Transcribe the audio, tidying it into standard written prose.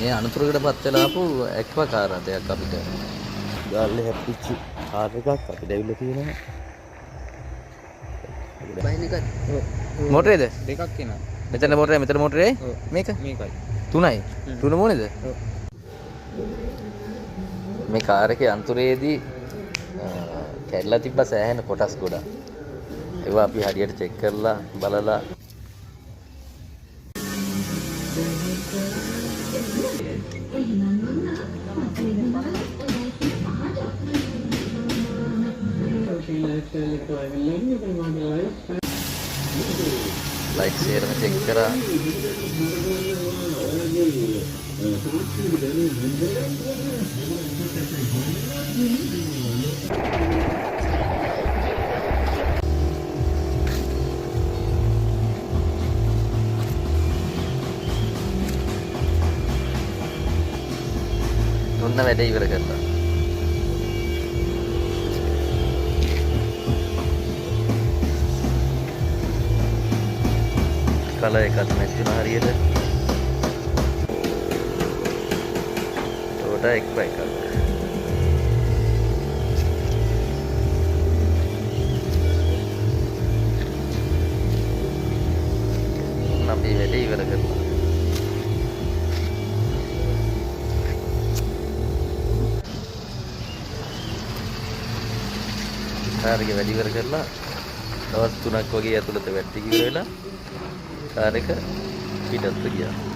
මේ අනුතරකටපත් වෙලා ආපු එක්වා කාර් රථයක් අපිට ගාල්ලේ හැප්පිච්ච කාර් එකක් අපිට ඇවිල්ලා තියෙනවා. බයින් එක මොටරේද? දෙකක් එනවා. මෙතන මොටරේ මෙතන මොටරේ මේක? මේකයි. තුනයි. තුන මොනේද? ඔව්. මේ කාර් එකේ අන්තරයේදී කැඩලා තිබ්බ සෑහෙන කොටස් ගොඩක්. ඒවා අපි හරියට චෙක් කරලා බලලා ලයිට් සේරම චෙක් කරා. ඔන්න වැඩ ඉවර කරලා. කල එකත් නැතින හරියට. ඒකට එක්ක එකක්. අපි වැඩ ඉවර කරලා. කාර්ය වැඩි ඉවර කරලා දවස් 3ක් වගේ ඇතුළත වැටි ඉවර වෙලා කාර් එක පිටත් ගියා.